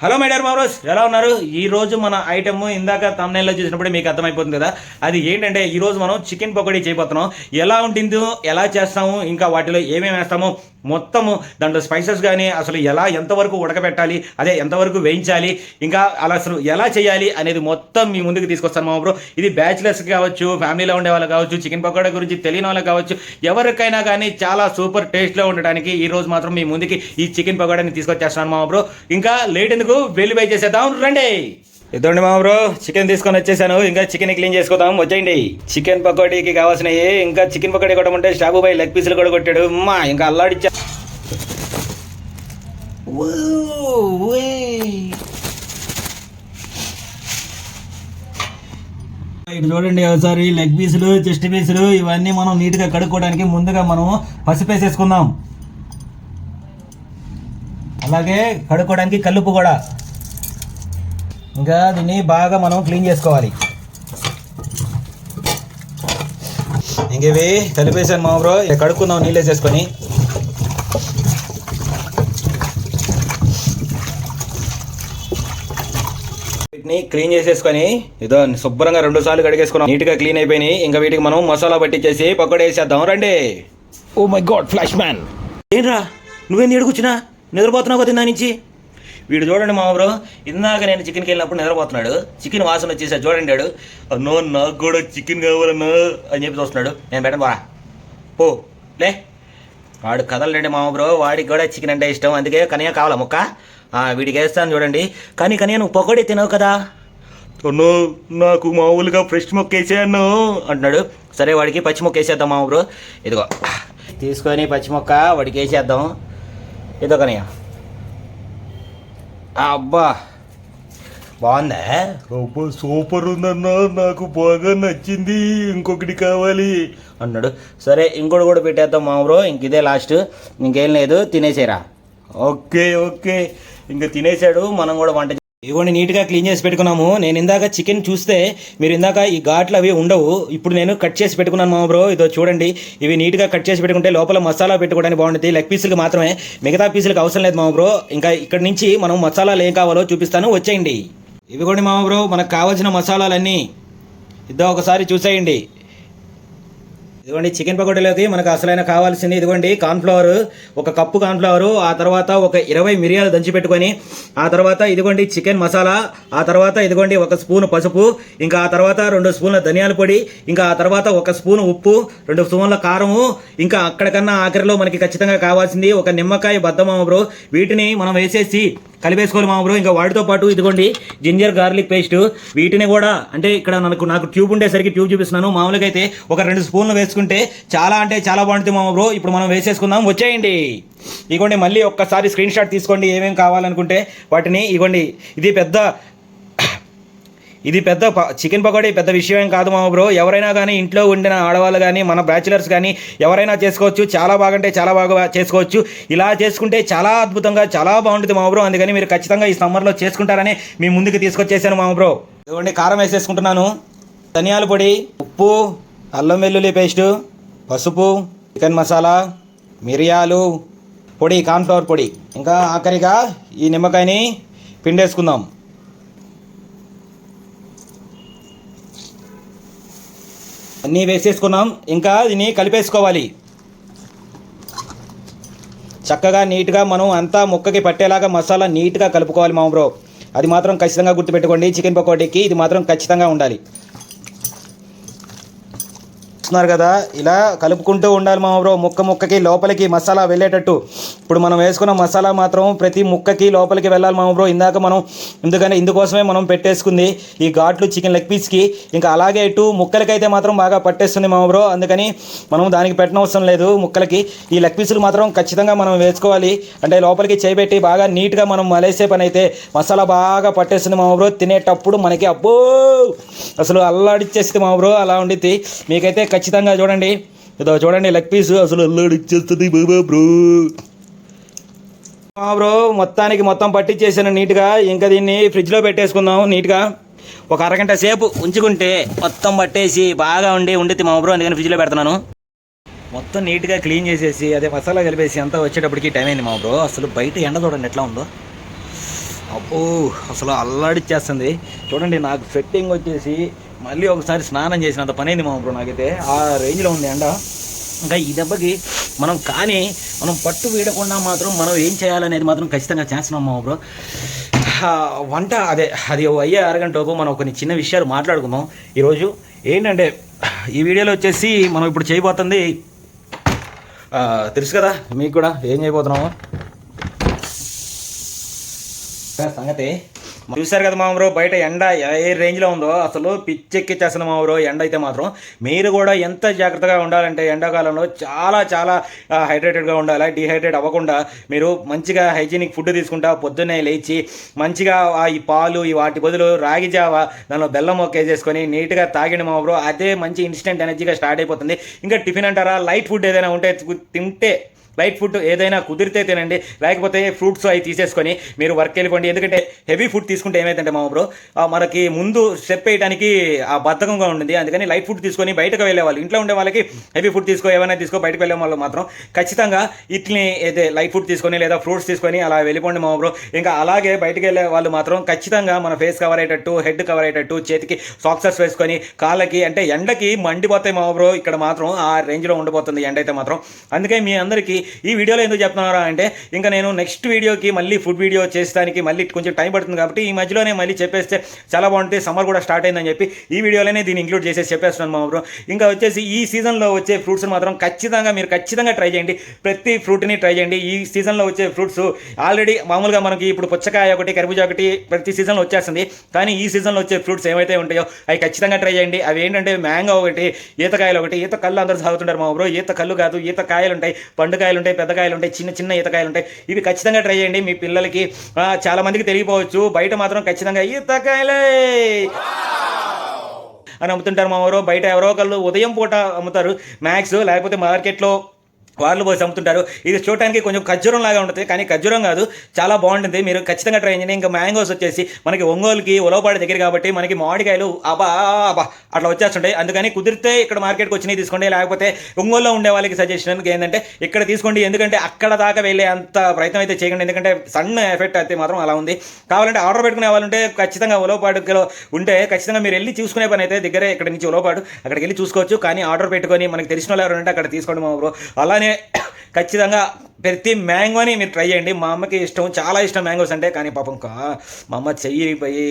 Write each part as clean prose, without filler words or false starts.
Hello my dear మామ్రోస్, ఎలా ఉన్నారు? ఈ రోజు మన ఐటమ్ ఇందాక తమ్నైల్లో చూసినప్పుడే మీకు అర్థమైపోతుంది కదా. అది ఏంటంటే ఈరోజు మనం చికెన్ పకోడీ చేయబోతున్నాం. ఎలా ఉంటుందో, ఎలా చేస్తాము, ఇంకా వాటిలో ఏమేమి వేస్తాము, మొత్తము దాంట్లో స్పైసెస్ కానీ అసలు ఎంతవరకు ఉడకబెట్టాలి, అదే ఎంతవరకు వేయించాలి, ఇంకా అసలు ఎలా చేయాలి అనేది మొత్తం మీ ముందుకు తీసుకొస్తాను మా బ్రో. ఇది బ్యాచిలర్స్ కావచ్చు, ఫ్యామిలీలో ఉండే వాళ్ళు కావచ్చు, చికెన్ పకోడా గురించి తెలియని వాళ్ళకి కావచ్చు, ఎవరికైనా కానీ చాలా సూపర్ టేస్ట్లో ఉండడానికి ఈ రోజు మాత్రం మీ ముందుకి ఈ చికెన్ పకోడాని తీసుకొచ్చేస్తున్నాను మా బ్రో. ఇంకా లేట్ ఎందుకు, వెళ్ళి బై చేసేద్దాం రండి. ఇదండి మా బ్రో, చికెన్ తీసుకొని వచ్చేసాను. ఇంకా చికెన్ క్లీన్ చేసుకుందాం, వచ్చేయండి. చికెన్ పకోడీకి కావాల్సినవి, ఇంకా చికెన్ పకోడీ కొట్టమంటే షాబుబాయ్ లెగ్ పీసులు కూడా కొట్టాడు. అమ్మా ఇంకా అల్లాడిచ్చా. ఇటు చూడండి, ఒకసారి లెగ్ పీసులు, చెస్ట్ పీసులు ఇవన్నీ మనం నీట్గా కడుక్కోవడానికి ముందుగా మనం పసుపు వేసేసుకుందాం. అలాగే కడుక్కోవడానికి కల్లుపు కూడా. ఇంకా దీన్ని బాగా మనం క్లీన్ చేసుకోవాలి. ఇంక ఇవి కలిపేసాను మా బ్రో. కడుక్కుందాం నీళ్ళు వేసేసుకొని. వీటిని క్లీన్ చేసేసుకొని ఇదో శుభ్రంగా 2 సార్లు కడిగేసుకున్నాం. నీట్గా క్లీన్ అయిపోయినాయి. ఇంకా వీటికి మనం మసాలా పట్టించేసి పకోడీ వేసేద్దాం రండి. Oh my god, flash man ఏంట్రా నువ్వేంది ఎడుగుచ్చినా? నిద్రపోతున్నావు కదా నుంచి. వీడు చూడండి మా బ్రో, ఇందాక నేను చికెన్కి వెళ్ళినప్పుడు నిద్రపోతున్నాడు. చికెన్ వాసన వచ్చేసాడు చూడండి. వాడు అన్నో నాకు కూడా చికెన్ కావాలన్నా అని చెప్పి చూస్తున్నాడు. నేను పెట్టను బా పో లే. వాడు కదలండి మా బ్రో, వాడికి కూడా చికెన్ అంటే ఇష్టం. అందుకే కనియా కావాలా ముక్క, వీడికి వేస్తాను చూడండి. కానీ కనియా నువ్వు పకోడీ తినవు కదా. అన్నో నాకు మామూలుగా ఫ్రెష్ మొక్క వేసేయను అంటున్నాడు. సరే వాడికి పచ్చి మొక్క వేసేద్దాం మా బ్రో. ఇదిగో తీసుకొని పచ్చి మొక్క వాడికి వేసేద్దాం. ఇదో కనియా. అబ్బా బాగుందా? అబ్బా సూపర్ ఉందన్నా, నాకు బాగా నచ్చింది, ఇంకొకటి కావాలి అన్నాడు. సరే ఇంకోటి కూడా పెట్టేద్దాం మా బ్రో. ఇంక ఇదే లాస్ట్, ఇంకేం లేదు, తినేసేరా. ఓకే ఓకే, ఇంక తినేసాడు. మనం కూడా వంట ఇవ్వండి నీట్గా క్లీన్ చేసి పెట్టుకున్నాము. నేను ఇందాక చికెన్ చూస్తే మీరు ఇందాక ఈ ఘాట్లు అవి ఉండవు. ఇప్పుడు నేను కట్ చేసి పెట్టుకున్నాను మా బ్రో. ఇదో చూడండి, ఇవి నీట్గా కట్ చేసి పెట్టుకుంటే లోపల మసాలా పెట్టుకోవడానికి బాగుంటుంది. లెగ్ పీసులకు మాత్రమే, మిగతా పీసులకు అవసరం లేదు మా బ్రో. ఇంకా ఇక్కడ నుంచి మనం మసాలాలు ఏం కావాలో చూపిస్తాను, వచ్చేయండి. ఇవి కూడా మా బ్రో మనకు కావాల్సిన మసాలాలన్నీ ఇదో ఒకసారి చూసేయండి. ఇదిగోండి చికెన్ పకోడీలోకి మనకు అసలైన కావాల్సింది ఇదిగోండి కార్న్ఫ్లవర్, 1 కప్పు కార్న్ఫ్లవర్, ఆ తర్వాత ఒక 20 మిరియాలు దంచి పెట్టుకొని, ఆ తర్వాత ఇదిగోండి చికెన్ మసాలా, ఆ తర్వాత ఇదిగోండి 1 స్పూన్ పసుపు, ఇంకా ఆ తర్వాత 2 స్పూన్ల ధనియాల పొడి, ఇంకా ఆ తర్వాత 1 స్పూన్ ఉప్పు, 2 స్పూన్ల కారము, ఇంకా అక్కడికన్నా ఆఖరిలో మనకి ఖచ్చితంగా కావాల్సింది 1 నిమ్మకాయ బద్దమా బ్రో. వీటిని మనం వేసేసి కలిపేసుకోవాలి మా బ్రో. ఇంకా వాటితో పాటు ఇదిగోండి జింజర్ గార్లిక్ పేస్ట్, వీటిని కూడా అంటే ఇక్కడ నాకు ట్యూబ్ ఉండేసరికి ట్యూబ్ చూపిస్తున్నాను. మామూలుగా అయితే ఒక 2 స్పూన్లు వేసుకుంటే చాలా అంటే చాలా బాగుంటుంది మా బ్రో. ఇప్పుడు మనం వేసేసుకుందాం, వచ్చేయండి. ఇగోండి మళ్ళీ ఒక్కసారి స్క్రీన్ షాట్ తీసుకోండి ఏమేమి కావాలనుకుంటే వాటిని. ఇగోండి ఇది పెద్ద చికెన్ పకోడీ పెద్ద విషయం ఏం కాదు మా బ్రో. ఎవరైనా కానీ ఇంట్లో ఉండిన ఆడవాళ్ళు కానీ మన బ్యాచిలర్స్ కానీ ఎవరైనా చేసుకోవచ్చు. చాలా బాగా అంటే చాలా బాగా చేసుకోవచ్చు. ఇలా చేసుకుంటే చాలా అద్భుతంగా చాలా బాగుంటుంది మా బ్రో. అందుకని మీరు ఖచ్చితంగా ఈ సమ్మర్లో చేసుకుంటారని మీ ముందుకు తీసుకొచ్చేసాను మా బ్రో. ఇదిగోండి కారం వేసేసుకుంటున్నాను, ధనియాల పొడి, ఉప్పు, అల్లం వెల్లుల్లి పేస్టు, పసుపు, చికెన్ మసాలా, మిరియాలు పొడి, కార్న్ఫ్లవర్ పొడి, ఇంకా ఆఖరిగా ఈ నిమ్మకాయని పిండేసుకుందాం. అన్నీ వేసేసుకున్నాం. ఇంకా దీన్ని కలిపేసుకోవాలి చక్కగా నీట్గా. మనం అంతా ముక్కకి పట్టేలాగా మసాలా నీట్గా కలుపుకోవాలి మా బ్రో. అది మాత్రం ఖచ్చితంగా గుర్తుపెట్టుకోండి. చికెన్ పకోడీకి ఇది మాత్రం ఖచ్చితంగా ఉండాలి. కదా ఇలా కలుపుకుంటూ ఉండాలి మా బ్రో. ముక్కకి లోపలికి మసాలా వెళ్ళేటట్టు. ఇప్పుడు మనం వేసుకున్న మసాలా మాత్రం ప్రతి ముక్కకి లోపలికి వెళ్ళాలి మా బ్రో. ఇందుకోసమే మనం పెట్టేసుకుంది ఈ ఘాట్లు చికెన్ లెగ్ పీస్కి. ఇంకా అలాగే ఇటు ముక్కలకైతే మాత్రం బాగా పట్టేస్తుంది మా బ్రో. అందుకని మనం దానికి పెట్టనవసరం లేదు ముక్కలకి. ఈ లెగ్ పీసులు మాత్రం ఖచ్చితంగా మనం వేసుకోవాలి. అంటే లోపలికి చేయబెట్టి బాగా నీట్గా మనం మలేసే పని అయితే మసాలా బాగా పట్టేస్తుంది మా బ్రో. తినేటప్పుడు మనకి అబ్బో అసలు అల్లాడిచ్చేస్తుంది మా బ్రో. అలా ఉండిద్ది. మీకైతే ఖచ్చితంగా చూడండి, ఇదో చూడండి లెగ్ పీస్ అసలు అల్లాడిచ్చేస్తుంది బాబా బ్రో. బ్రో మొత్తం పట్టించేసాను నీట్గా. ఇంకా దీన్ని ఫ్రిడ్జ్లో పెట్టేసుకుందాం నీట్గా. ఒక అరగంట సేపు ఉంచుకుంటే మొత్తం పట్టేసి బాగా ఉండిద్ది మా బ్రో. అందుకని ఫ్రిడ్జ్లో పెడుతున్నాను. మొత్తం నీట్గా క్లీన్ చేసేసి అదే మసాలా కలిపేసి అంతా వచ్చేటప్పటికి టైం అయింది మా బ్రో. అసలు బయట ఎండ చూడండి ఎట్లా ఉందో. అబ్బో అసలు అల్లాడిచ్చేస్తుంది చూడండి. నాకు ఫిట్టింగ్ వచ్చేసి మళ్ళీ ఒకసారి స్నానం చేసినంత పని అయింది మా బ్రో. నాకైతే ఆ రేంజ్లో ఉంది ఎండ. ఇంకా ఈ దెబ్బకి మనం పట్టు వీడకుండా మాత్రం మనం ఏం చేయాలనేది మాత్రం ఖచ్చితంగా చేస్తున్నాం మా బ్రో. వంట అది అయ్యే అరగంటలోపు మనం కొన్ని చిన్న విషయాలు మాట్లాడుకుందాం ఈరోజు. ఏంటంటే ఈ వీడియోలో వచ్చేసి మనం ఇప్పుడు చేయబోతుంది తెలుసు కదా మీకు కూడా ఏం చేయబోతున్నాము సంగతి. చూశారు కదా మామూలు బయట ఎండ ఏ రేంజ్లో ఉందో అసలు పిచ్చెక్కిచ్చేస్తుంది మామూలు ఎండ అయితే మాత్రం. మీరు కూడా ఎంత జాగ్రత్తగా ఉండాలంటే ఎండాకాలంలో చాలా చాలా హైడ్రేటెడ్గా ఉండాలి. డిహైడ్రేట్ అవ్వకుండా మీరు మంచిగా హైజీనిక్ ఫుడ్ తీసుకుంటా పొద్దున్నే లేచి మంచిగా ఈ పాలు వాటి బదులు రాగి జావ దానిలో బెల్లం మొక్కేసేసుకొని నీట్గా తాగిన మామూలు అదే మంచి ఇన్స్టెంట్ ఎనర్జీగా స్టార్ట్ అయిపోతుంది. ఇంకా టిఫిన్ అంటారా, లైట్ ఫుడ్ ఏదైనా ఉంటే తింటే లైట్ ఫుడ్ ఏదైనా కుదిరితే తినండి, లేకపోతే ఫ్రూట్స్ అవి తీసేసుకొని మీరు వర్క్ వెళ్ళిపోండి. ఎందుకంటే హెవీ ఫుడ్ తీసుకుంటే ఏమైందంటే మా బ్రో మనకి ముందు స్టెప్ వేయడానికి ఆ బద్ధకంగా ఉంటుంది. అందుకని లైట్ ఫుడ్ తీసుకొని బయటకు వెళ్ళే వాళ్ళు, ఇంట్లో ఉండే వాళ్ళకి హెవీ ఫుడ్ ఏమైనా బయటకు వెళ్ళే వాళ్ళు మాత్రం ఖచ్చితంగా ఇట్ని అయితే లైట్ ఫుడ్ తీసుకొని లేదా ఫ్రూట్స్ తీసుకొని అలా వెళ్ళిపోండి మా బ్రో. ఇంకా అలాగే బయటకు వెళ్ళే వాళ్ళు మాత్రం ఖచ్చితంగా మన ఫేస్ కవర్ అయ్యేటట్టు, హెడ్ కవర్ అయ్యేటట్టు, చేతికి సాక్సెస్ వేసుకొని కాళ్ళకి అంటే ఎండకి మండిపోతాయి మా బ్రో. ఇక్కడ మాత్రం ఆ రేంజ్లో ఉండిపోతుంది ఎండ అయితే మాత్రం. అందుకే మీ అందరికీ ఈ వీడియోలో ఎందుకు చెప్తున్నారా అంటే ఇంకా నేను నెక్స్ట్ వీడియోకి మళ్ళీ ఫుడ్ వీడియో చేసడానికి మళ్ళీ కొంచెం టైం పడుతుంది కాబట్టి ఈ మధ్యలోనే మళ్ళీ చెప్పేస్తే చాలా బాగుంటుంది. సమ్మర్ కూడా స్టార్ట్ అయిందని చెప్పి ఈ వీడియోలోనే దీన్ని ఇంక్లూడ్ చేసేసి చెప్పేస్తున్నాను మా బ్రో. ఇంకా వచ్చేసి ఈ సీజన్లో వచ్చే ఫ్రూట్స్ మాత్రం మీరు ఖచ్చితంగా ట్రై చేయండి. ప్రతి ఫ్రూట్ని ట్రై చేయండి. ఈ సీజన్లో వచ్చే ఫ్రూట్స్ ఆల్రెడీ మామూలుగా మనకి ఇప్పుడు పుచ్చకాయ ఒకటి, కర్బూజా ఒకటి ప్రతి సీజన్లో వచ్చేస్తుంది. కానీ ఈ సీజన్లో వచ్చే ఫ్రూట్స్ ఏమైతే ఉంటాయో అవి ఖచ్చితంగా ట్రై చేయండి. అవి ఏంటంటే మ్యాంగో ఒకటి, ఈతకాయలు ఒకటి. ఈత కళ్ళు అందరూ సాగుతుంటారు మా బ్రో. ఈత కళ్ళు కాదు, ఈత కాయలు ఉంటాయి, పండుకాయలు ఉంటాయి, పెద్దకాయలు ఉంటాయి, చిన్న చిన్న ఈతకాయలు ఉంటాయి. ఇవి ఖచ్చితంగా ట్రై చేయండి. మీ పిల్లలకి చాలా మందికి తెలియపోవచ్చు, బయట మాత్రం ఖచ్చితంగా ఈతకాయలే అని అమ్ముతుంటారు మా ఊరు. బయట ఎవరో ఒకళ్ళు ఉదయం పూట అమ్ముతారు మ్యాక్స్, లేకపోతే మార్కెట్లో వాళ్ళు పోసి అమ్ముతుంటారు. ఇది చూడటానికి కొంచెం ఖర్జూరం లాగా ఉంటుంది, కానీ ఖర్జూరం కాదు, చాలా బాగుంటుంది. మీరు ఖచ్చితంగా ట్రై చేయండి. ఇంకా మ్యాంగోస్ వచ్చేసి మనకి ఒంగోలుకి ఉలవపాడు దగ్గర కాబట్టి మనకి మామిడికాయలు అబా అట్లా వచ్చేస్తుంటాయి. అందుకని కుదిరితే ఇక్కడ మార్కెట్కి వచ్చినవి తీసుకోండి, లేకపోతే ఒంగోలులో ఉండే వాళ్ళకి సజెషన్ ఏంటంటే ఇక్కడ తీసుకోండి. ఎందుకంటే అక్కడ దాకా వెళ్ళే అంత ప్రయత్నం అయితే చేయకండి, ఎందుకంటే సన్ ఎఫెక్ట్ అయితే మాత్రం అలా ఉంది. కావాలంటే ఆర్డర్ పెట్టుకునే వాళ్ళు ఉంటే ఖచ్చితంగా ఉలవపాడులో ఉంటే ఖచ్చితంగా మీరు వెళ్ళి చూసుకునే పని అయితే దగ్గరే ఇక్కడ నుంచి ఉలవపాడు అక్కడికి వెళ్ళి చూసుకోవచ్చు. కానీ ఆర్డర్ పెట్టుకొని మనకి తెలిసిన వాళ్ళు ఎవరంటే అక్కడ తీసుకోండి మా బ్రో. అలానే ఖచ్చితంగా ప్రతి మ్యాంగోని మీరు ట్రై చేయండి. మా అమ్మకి ఇష్టం, చాలా ఇష్టం మ్యాంగోస్ అంటే. కానీ పాపం మా అమ్మ చెయ్యిపోయి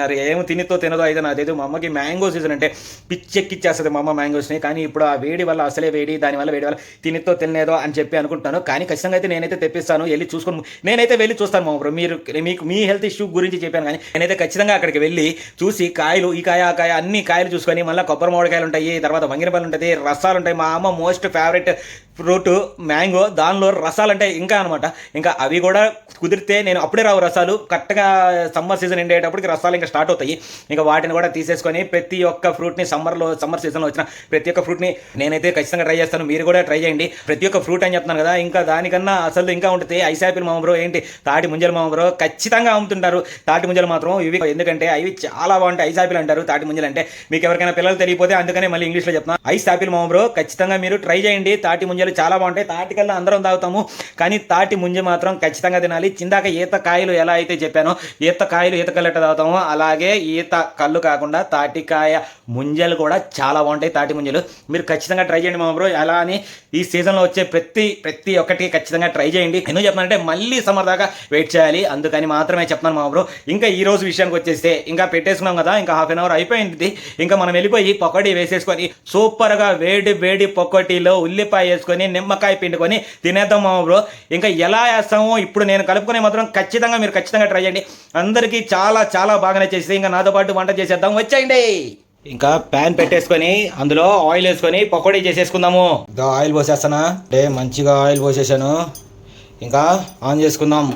అది ఏమో తినదో అయితే నాకు తెలియదు. మా అమ్మకి మ్యాంగో సీజన్ అంటే పిచ్చెక్కిచ్చేస్తుంది మా అమ్మ మ్యాంగోస్ని. కానీ ఇప్పుడు ఆ వేడి వల్ల అసలే వేడి, దానివల్ల వేడి వల్ల తినేదో అని చెప్పి అనుకుంటున్నాను. కానీ ఖచ్చితంగా అయితే నేనైతే తెప్పిస్తాను, వెళ్ళి చూసుకొని నేనైతే వెళ్ళి చూస్తాను మా బ్రో. మీకు మీ హెల్త్ ఇష్యూ గురించి చెప్పాను, కానీ నేనైతే ఖచ్చితంగా అక్కడికి వెళ్ళి చూసి కాయలు, ఈ కాయ ఆ కాయ అన్ని కాయలు చూసుకొని మళ్ళీ కొబ్బరి మామిడికాయలు ఉంటాయి, తర్వాత బంగినపల్లి ఉంటుంది, రసాలు ఉంటాయి. మా అమ్మ మోస్ట్ ఫేవరెట్ ఫ్రూట్ మ్యాంగో, దానిలో రసాలు అంటే ఇంకా అనమాట. ఇంకా అవి కూడా కుదిరితే నేను అప్పుడే రావు రసాలు, కరెక్ట్గా సమ్మర్ సీజన్ ఎండ్ అయ్యేటప్పటికి రసాలు ఇంకా స్టార్ట్ అవుతాయి. ఇంకా వాటిని కూడా తీసేసుకొని ప్రతి ఒక్క ఫ్రూట్ని సమ్మర్ సీజన్లో వచ్చిన ప్రతి ఒక్క ఫ్రూట్ని నేనైతే ఖచ్చితంగా ట్రై చేస్తాను. మీరు కూడా ట్రై చేయండి. ప్రతి ఒక్క ఫ్రూట్ అని చెప్తున్నాను కదా. ఇంకా దానికన్నా అసలు ఇంకా ఉంటుంది ఐస్ యాపిల్ మామ బ్రో, ఏంటి తాటి ముంజలు మామ బ్రో, ఖచ్చితంగా అమ్ముతుంటారు తాటి ముంజలు మాత్రం. ఇవి ఎందుకంటే అవి చాలా బాగుంటాయి. ఐస్ యాపిల్ అంటారు తాటి ముంజలు అంటే. మీకు ఎవరికైనా పిల్లలు తెలియపోతే అందుకనే మళ్ళీ ఇంగ్లీష్లో చెప్తాను. ఐస్ యాపిల్ మామ బ్రో ఖచ్చితంగా మీరు ట్రై చేయండి. తాటి ముంజలు చాలా బాగుంటాయి. తాటికల్లా అందరం తాగుతాము, కానీ తాటి ముంజ మాత్రం ఖచ్చితంగా తినాలి. చిందాక ఈత కాయలు ఎలా అయితే చెప్పానో ఈత కళ్ళు ఎట్లా తాగుతామో అలాగే ఈత కళ్ళు కాకుండా తాటికాయ ముంజలు కూడా చాలా బాగుంటాయి. తాటి ముంజలు మీరు ఖచ్చితంగా ట్రై చేయండి మా బ్రో. అలా అని ఈ సీజన్లో వచ్చే ప్రతి ఒక్కటి ఖచ్చితంగా ట్రై చేయండి. ఎందుకు చెప్తానంటే మళ్ళీ సమ్మర్ దాకా వెయిట్ చేయాలి, అందుకని మాత్రమే చెప్తున్నాను మా బ్రో. ఇంకా ఈ రోజు విషయానికి వచ్చేస్తే ఇంకా పెట్టేసుకున్నాం కదా, ఇంకా హాఫ్ అన్ అవర్ అయిపోయింది. ఇంకా మనం వెళ్ళిపోయి పకోడీ వేసేసుకొని సూపర్గా వేడి పకోడీలో ఉల్లిపాయ వేసుకొని నిమ్మకాయ పిండుకొని తినేద్దాం మా బ్రో. ఇంకా ఎలా వేస్తామో ఇప్పుడు నేను కలుపుకునే మాత్రం మీరు ఖచ్చితంగా ట్రై చేయండి. అందరికీ చాలా చాలా బాగా నచ్చేసి ఇంకా నాతో పాటు వంట చేసేద్దాం, వచ్చేయండి. ఇంకా ప్యాన్ పెట్టేసుకొని అందులో ఆయిల్ వేసుకొని పకోడీ చేసేసుకుందాము. ఇంకా ఆయిల్ పోసేస్తానా అంటే మంచిగా ఆయిల్ పోసేసాను. ఇంకా ఆన్ చేసుకుందాం.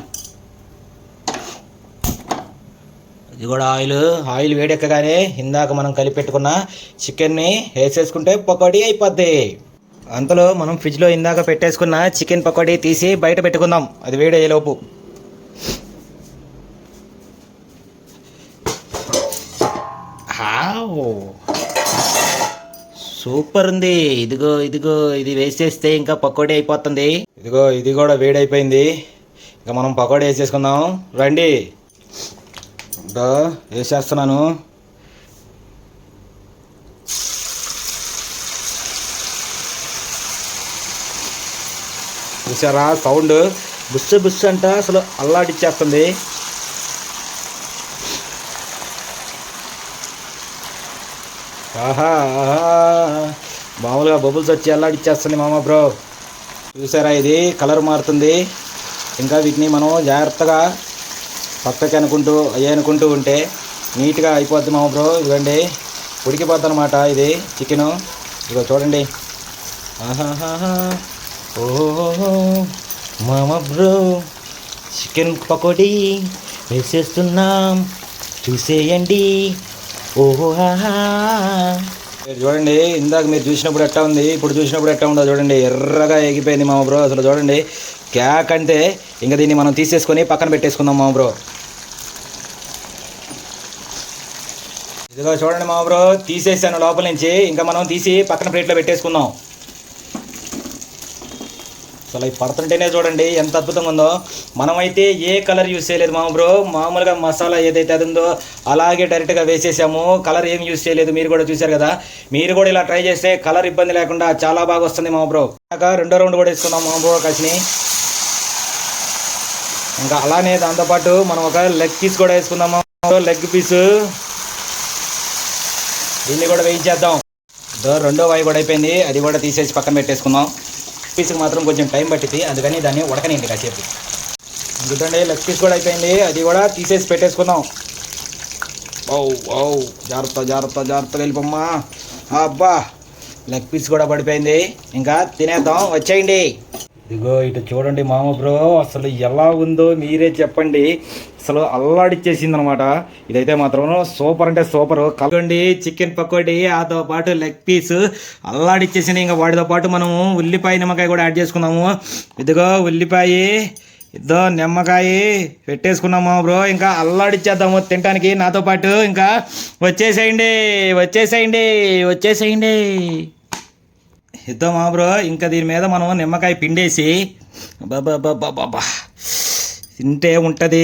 ఇది కూడా ఆయిల్ వేడెక్కగానే ఇందాక మనం కలిపి పెట్టుకున్న చికెన్ని వేసేసుకుంటే పకోడీ అయిపోద్ది. అంతలో మనం ఫ్రిడ్జ్లో ఇందాక పెట్టేసుకున్న చికెన్ పకోడీ తీసి బయట పెట్టుకుందాం, అది వేడయ్యేలోపు. సూపర్ ఉంది. ఇదిగో ఇది వేసేస్తే ఇంకా పకోడీ అయిపోతుంది. ఇది కూడా వేడైపోయింది. ఇంకా మనం పకోడీ వేసేసుకుందాం రండి. బ్రో వేసేస్తున్నాను. చూసారా సౌండ్ బుస్సు బుస్సు అంట అసలు అల్లాడిచ్చేస్తుంది. ఆహా ఆహా మామూలుగా బబుల్స్ వచ్చి అల్లాడిచ్చేస్తుంది మామ బ్రో. చూసారా ఇది కలర్ మారుతుంది. ఇంకా వీటిని మనం జాగ్రత్తగా పక్కకి అనుకుంటూ ఉంటే నీట్గా అయిపోద్ది మామ బ్రో. ఇదిగోండి ఉడికిపోద్ది అనమాట ఇది చికెను. ఇదిగో చూడండి. ఆహాహా ఓహో మామ బ్రో చికెన్ పకోడీ వేసేస్తున్నాం చూసేయండి. ఓహోహా చూడండి. ఇందాక మీరు చూసినప్పుడు ఎట్టా ఉంది, ఇప్పుడు చూసినప్పుడు ఎట్టా ఉందో చూడండి. ఎర్రగా ఎగిపోయింది మామ బ్రో. అసలు చూడండి క్యాక్ అంటే ఇంకా దీన్ని మనం తీసేసుకొని పక్కన పెట్టేసుకుందాం మామ బ్రో. ఇదిగో చూడండి మామ బ్రో తీసేసాను లోపల నుంచి. ఇంకా మనం తీసి పక్కన ప్లేట్లో పెట్టేసుకుందాం. అసలు అవి పడుతుంటేనే చూడండి ఎంత అద్భుతంగా ఉందో. మనమైతే ఏ కలర్ యూజ్ చేయలేదు మామ బ్రో. మామూలుగా మసాలా ఏదైతే అది ఉందో అలాగే డైరెక్ట్గా వేసేసాము. కలర్ ఏం యూజ్ చేయలేదు. మీరు కూడా చూశారు కదా. మీరు కూడా ఇలా ట్రై చేస్తే కలర్ ఇబ్బంది లేకుండా చాలా బాగా వస్తుంది మామ బ్రో. రెండో రౌండ్ కూడా వేసుకుందాం మామ బ్రో కసిని. ఇంకా అలానే దాంతోపాటు మనం ఒక లెగ్ పీస్ కూడా వేసుకుందాం మామ బ్రో. లెగ్ పీసు దీన్ని కూడా వేయించేద్దాం. రెండో వాయి కూడా అయిపోయింది. అది కూడా తీసేసి పక్కన పెట్టేసుకుందాం. పీస్కి మాత్రం కొంచెం టైం పట్టింది, అందుకని దాన్ని ఉడకనిండి కాసేపు. చూడండి లెగ్ పీస్ కూడా అయిపోయింది. అది కూడా తీసేసి పెట్టేసుకుందాం. ఓ ఓ జాగ్రత్త జాగ్రత్త జాగ్రత్తగా వెళ్ళిపోమ్మా. అబ్బా లెగ్ పీస్ కూడా పడిపోయింది. ఇంకా తినేద్దాం వచ్చేయండి. ఇదిగో ఇటు చూడండి మామ బ్రో. అసలు ఎలా ఉందో మీరే చెప్పండి. అసలు అల్లాడిచ్చేసింది అనమాట. ఇదైతే మాత్రం సూపర్ అంటే సూపర్. కలగండి చికెన్ పకోడీ ఆతో పాటు లెగ్ పీస్ అల్లాడిచ్చేసింది. ఇంకా వాటితో పాటు మనము ఉల్లిపాయ నిమ్మకాయ కూడా యాడ్ చేసుకున్నాము. ఇదిగో ఉల్లిపాయ ఇదో నిమ్మకాయ పెట్టేసుకున్నాం మామ బ్రో. ఇంకా అల్లాడిచ్చేద్దాము తినడానికి నాతో పాటు. ఇంకా వచ్చేసేయండి వచ్చేసేయండి వచ్చేసేయండి. ఇద్దాం మా బ్రో. ఇంకా దీని మీద మనం నిమ్మకాయ పిండేసి బాబా తింటే ఉంటుంది.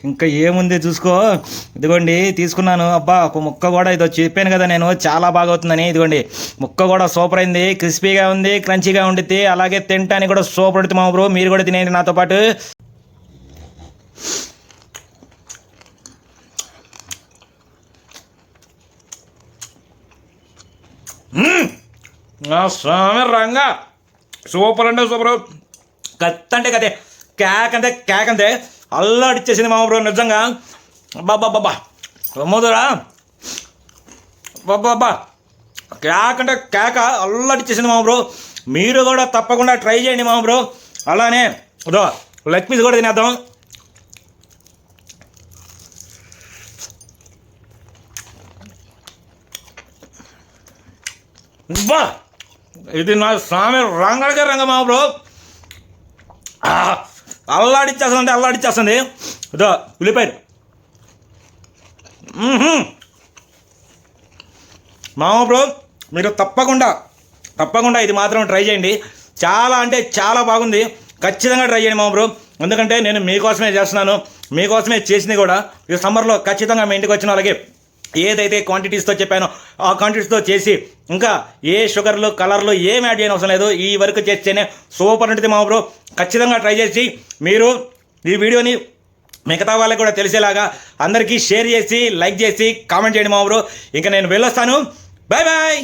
ఇంకా ఏముంది చూసుకో. ఇదిగోండి తీసుకున్నాను. అబ్బా ఒక ముక్క కూడా ఇదో చెప్పాను కదా నేను చాలా బాగా అవుతుందని. ఇదిగోండి ముక్క కూడా సూపర్ అయింది. క్రిస్పీగా ఉంది, క్రంచీగా ఉండిద్ది. అలాగే తినటానికి కూడా సూపర్ ఉంటుంది మా బ్రో. మీరు కూడా తినేయండి నాతో పాటు. స్వామి రంగా సూపర్ అంటే సూపర్. కత్తి అంటే కదే కేక్ అంతే అల్లాడిచ్చేసింది మామ బ్రో నిజంగా. బాబా మోదరా బాబా కేక్ అంటే కేక అల్లాడిచ్చేసింది మామ బ్రో. మీరు కూడా తప్పకుండా ట్రై చేయండి మామ బ్రో. అలానే ఇదో లెగ్ పీస్ కూడా తినేద్దాం. బా ఇది నా స్వామి రంగడిగా రంగ మామ బ్రో. అల్లాడిచ్చేస్తుంది. ఇదో ఉల్లిపాయలు మామ బ్రో. మీరు తప్పకుండా ఇది మాత్రం ట్రై చేయండి. చాలా అంటే చాలా బాగుంది. ఖచ్చితంగా ట్రై చేయండి మామ బ్రో. ఎందుకంటే నేను మీకోసమే చేస్తున్నాను. మీకోసమే చేసింది కూడా. ఈ సమ్మర్లో ఖచ్చితంగా మీ ఇంటికి వచ్చిన వాళ్ళకి ఏదైతే క్వాంటిటీస్తో చెప్పానో ఆ క్వాంటిటీస్తో చేసి ఇంకా ఏ షుగర్లు కలర్లు ఏం యాడ్ చేయని అవసరం లేదు. ఈ వరకు చేస్తేనే సూపర్ ఉంటుంది మా బ్రో. ఖచ్చితంగా ట్రై చేసి మీరు ఈ వీడియోని మిగతా వాళ్ళకి కూడా తెలిసేలాగా అందరికీ షేర్ చేసి లైక్ చేసి కామెంట్ చేయండి మా బ్రో. ఇంకా నేను వెళ్ళొస్తాను. Bye bye.